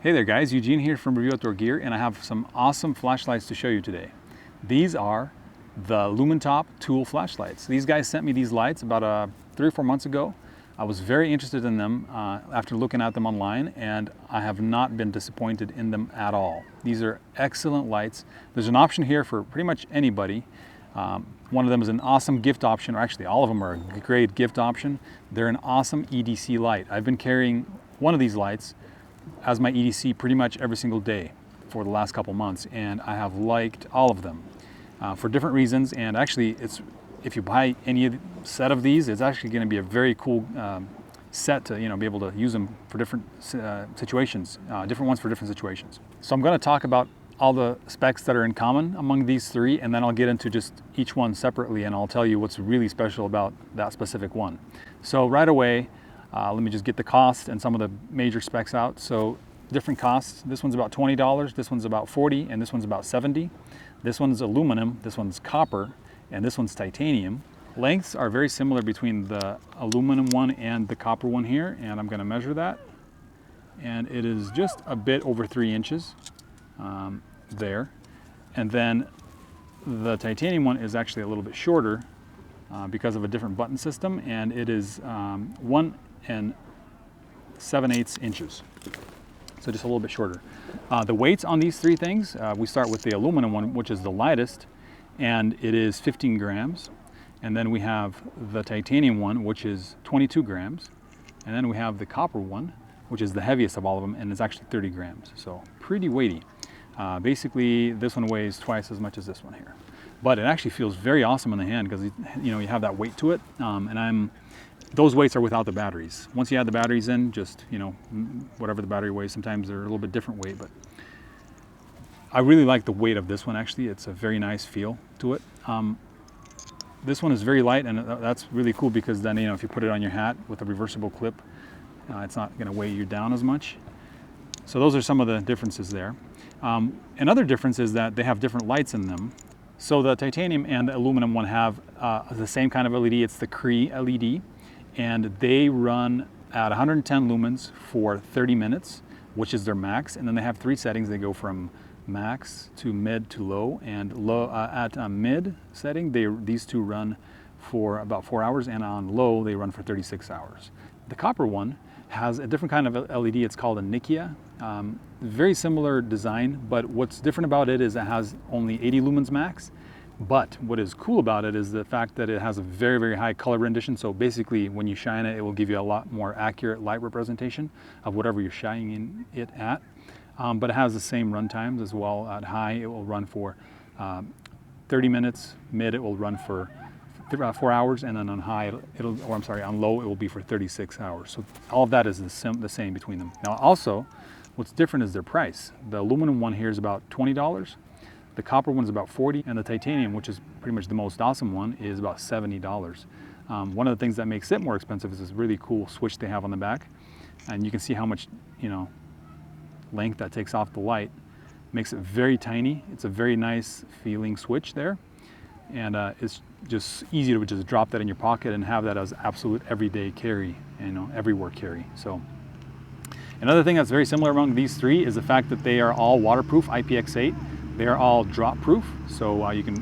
Hey there guys, Eugene here from Review Outdoor Gear, and I have some awesome flashlights to show you today. These are the Lumintop tool flashlights. These guys sent me these lights about 3 or 4 months ago. I was very interested in them after looking at them online, and I have not been disappointed in them at all. These are excellent lights. There's an option here for pretty much anybody. One of them is an awesome gift option, or actually all of them are a great gift option. They're an awesome EDC light. I've been carrying one of these lights as my EDC pretty much every single day for the last couple months, and I have liked all of them for different reasons. And actually, if you buy any set of these, it's actually going to be a very cool set to be able to use them for different situations, different ones for different situations. So I'm going to talk about all the specs that are in common among these three, and then I'll get into just each one separately, and I'll tell you what's really special about that specific one. So right away, let me just get the cost and some of the major specs out. So different costs. This one's about $20, this one's about $40, and this one's about $70. This one's aluminum, this one's copper, and this one's titanium. Lengths are very similar between the aluminum one and the copper one here, and I'm going to measure that. And it is just a bit over 3 inches there. And then the titanium one is actually a little bit shorter because of a different button system, and it is 1 7/8 inches, so just a little bit shorter. The weights on these three things, we start with the aluminum one, which is the lightest, and it is 15 grams. And then we have the titanium one, which is 22 grams. And then we have the copper one, which is the heaviest of all of them, and it's actually 30 grams, so pretty weighty. Basically, this one weighs twice as much as this one here. But it actually feels very awesome in the hand because you have that weight to it, and those weights are without the batteries. Once you add the batteries in, just whatever the battery weighs. Sometimes they're a little bit different weight, but I really like the weight of this one. Actually, it's a very nice feel to it. This one is very light, and that's really cool because then if you put it on your hat with a reversible clip, it's not going to weigh you down as much. So those are some of the differences there. Another difference is that they have different lights in them. So the titanium and the aluminum one have the same kind of LED. It's the Cree LED, and they run at 110 lumens for 30 minutes, which is their max. And then they have 3 settings. They go from max to mid to low, and low at mid setting, these two run for about 4 hours, and on low they run for 36 hours. The copper one has a different kind of LED. It's called a Nikia. Very similar design, but what's different about it is it has only 80 lumens max. But what is cool about it is the fact that it has a very, very high color rendition. So basically, when you shine it, it will give you a lot more accurate light representation of whatever you're shining it at. But it has the same run times as well. At high, it will run for 30 minutes. Mid, it will run for 4 hours, and then on high, on low, it will be for 36 hours. So all of that is the same between them. Now, also, what's different is their price. The aluminum one here is about $20. The copper one is about $40, and the titanium, which is pretty much the most awesome one, is about $70. One of the things that makes it more expensive is this really cool switch they have on the back, and you can see how much length that takes off the light. Makes it very tiny. It's a very nice feeling switch there, and it's just easy to just drop that in your pocket and have that as absolute everyday carry, everywhere carry. So another thing that's very similar among these three is the fact that they are all waterproof, IPX8. They are all drop proof, so you can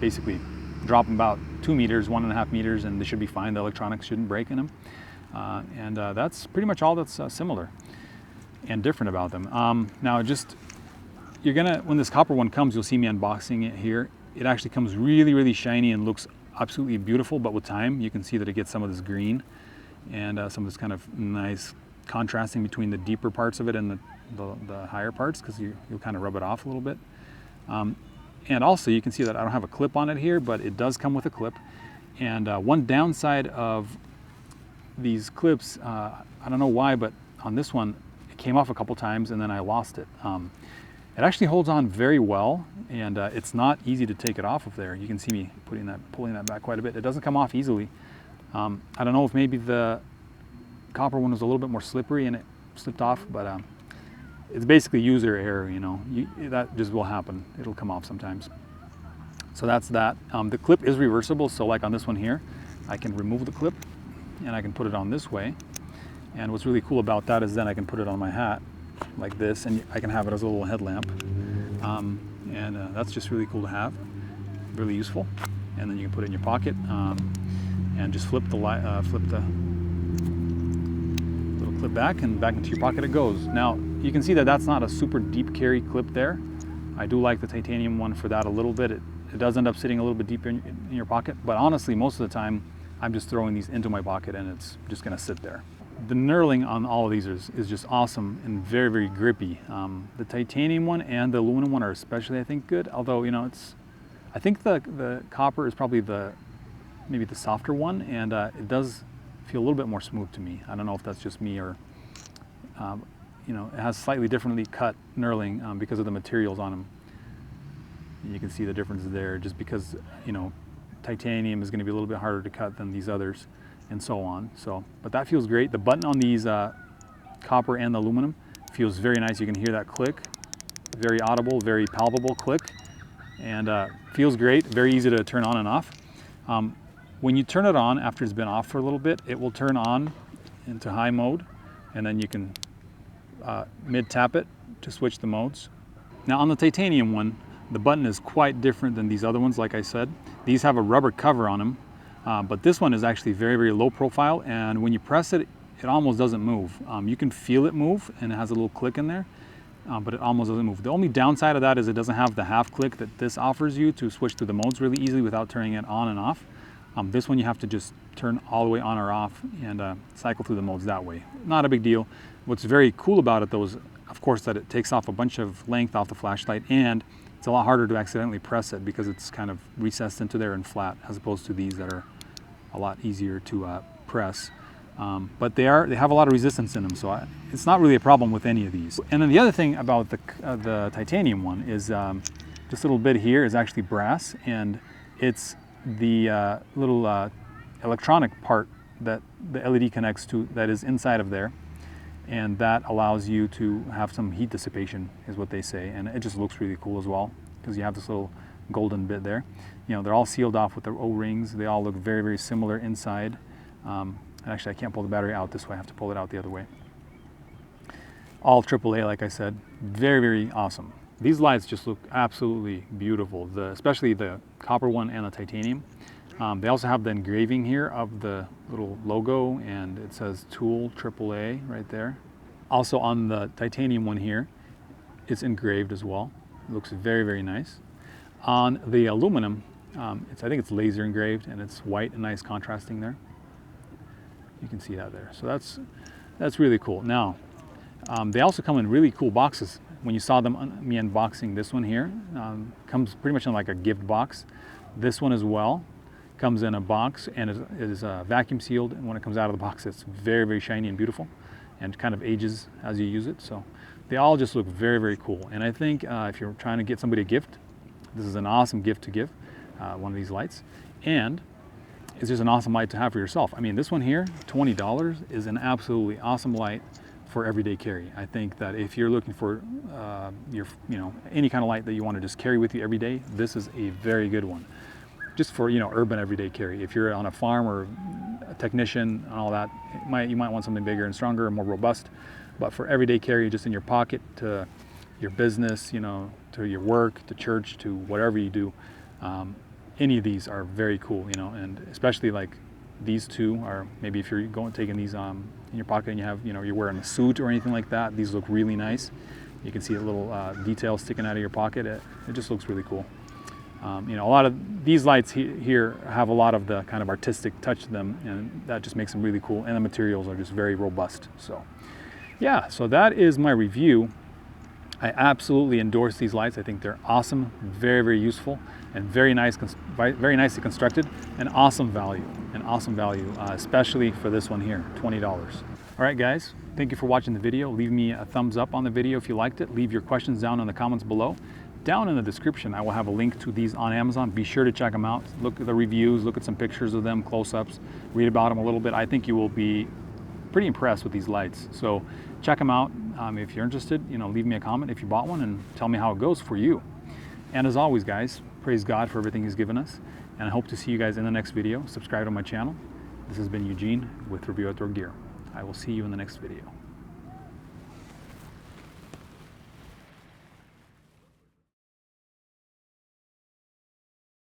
basically drop them about 2 meters, 1.5 meters, and they should be fine. The electronics shouldn't break in them, and that's pretty much all that's similar and different about them. Now, when this copper one comes, you'll see me unboxing it here. It actually comes really, really shiny and looks absolutely beautiful, but with time, you can see that it gets some of this green and some of this kind of nice contrasting between the deeper parts of it and the higher parts, because you'll kind of rub it off a little bit. And also, you can see that I don't have a clip on it here, but it does come with a clip. And one downside of these clips, I don't know why, but on this one, it came off a couple times and then I lost it. It actually holds on very well, and it's not easy to take it off of there. You can see me pulling that back quite a bit. It doesn't come off easily. I don't know if maybe the copper one was a little bit more slippery and it slipped off, but it's basically user error, that just will happen. It'll come off sometimes. So that's that. The clip is reversible, so like on this one here, I can remove the clip, and I can put it on this way. And what's really cool about that is then I can put it on my hat like this, and I can have it as a little headlamp. That's just really cool to have, really useful. And then you can put it in your pocket and just flip the little clip back, and back into your pocket it goes. Now you can see that that's not a super deep carry clip there. I do like the titanium one for that a little bit. It does end up sitting a little bit deeper in your pocket, but honestly most of the time I'm just throwing these into my pocket and it's just going to sit there. The knurling on all of these is just awesome and very, very grippy. The titanium one and the aluminum one are especially, I think, good. Although, you know, I think the copper is probably maybe the softer one, and it does feel a little bit more smooth to me. I don't know if that's just me or, you know, it has slightly differently cut knurling because of the materials on them. And you can see the difference there, just because, you know, titanium is going to be a little bit harder to cut than these others, and so on. So, but that feels great. The button on these copper and the aluminum feels very nice. You can hear that click, very audible, very palpable click, and feels great. Very easy to turn on and off. When you turn it on after it's been off for a little bit, it will turn on into high mode, and then you can mid-tap it to switch the modes. Now on the titanium one, the button is quite different than these other ones. Like I said, these have a rubber cover on them, but this one is actually very, very low profile, and when you press it, it almost doesn't move. You can feel it move, and it has a little click in there, but it almost doesn't move. The only downside of that is it doesn't have the half click that this offers you to switch through the modes really easily without turning it on and off. This one you have to just turn all the way on or off and cycle through the modes that way. Not a big deal. What's very cool about it though is, of course, that it takes off a bunch of length off the flashlight, and it's a lot harder to accidentally press it because it's kind of recessed into there and flat, as opposed to these that are a lot easier to press. But they have a lot of resistance in them, so it's not really a problem with any of these. And then the other thing about the titanium one is this little bit here is actually brass, and it's the little electronic part that the LED connects to that is inside of there, and that allows you to have some heat dissipation, is what they say, and it just looks really cool as well because you have this little golden bit there. You know, they're all sealed off with their O-rings. They all look very, very similar inside. And actually, I can't pull the battery out this way. I have to pull it out the other way. All AAA, like I said, very, very awesome. These lights just look absolutely beautiful, especially the copper one and the titanium. They also have the engraving here of the little logo, and it says Tool AAA right there. Also on the titanium one here, it's engraved as well. It looks very, very nice. On the aluminum, I think it's laser engraved, and it's white and nice contrasting there. You can see that there. So that's really cool. Now, they also come in really cool boxes. When you saw me unboxing this one here, comes pretty much in like a gift box. This one as well comes in a box and is vacuum sealed, and when it comes out of the box, it's very, very shiny and beautiful, and kind of ages as you use it. So they all just look very, very cool. And I think if you're trying to get somebody a gift, this is an awesome gift to give, one of these lights, and it's just an awesome light to have for yourself. I mean, this one here, $20, is an absolutely awesome light for everyday carry. I think that if you're looking for any kind of light that you want to just carry with you every day, this is a very good one. Just for, you know, urban everyday carry. If you're on a farm or a technician and all that, you might want something bigger and stronger and more robust. But for everyday carry, just in your pocket, to your business, you know, to your work, to church, to whatever you do, any of these are very cool, you know, and especially like these two are, maybe if you're taking these in your pocket and you have, you know, you're wearing a suit or anything like that, these look really nice. You can see a little detail sticking out of your pocket. It just looks really cool. You know, a lot of these lights here have a lot of the kind of artistic touch to them, and that just makes them really cool, and the materials are just very robust. So yeah, so that is my review. I absolutely endorse these lights. I think they're awesome, very, very useful, and very nicely constructed, and awesome value, especially for this one here, $20. All right, guys, thank you for watching the video. Leave me a thumbs up on the video if you liked it. Leave your questions down in the comments below. Down in the description, I will have a link to these on Amazon. Be sure to check them out. Look at the reviews, look at some pictures of them, close-ups, read about them a little bit. I think you will be pretty impressed with these lights. So check them out. If you're interested, you know, leave me a comment if you bought one and tell me how it goes for you. And as always, guys, praise God for everything He's given us. And I hope to see you guys in the next video. Subscribe to my channel. This has been Eugene with Review Outdoor Gear. I will see you in the next video.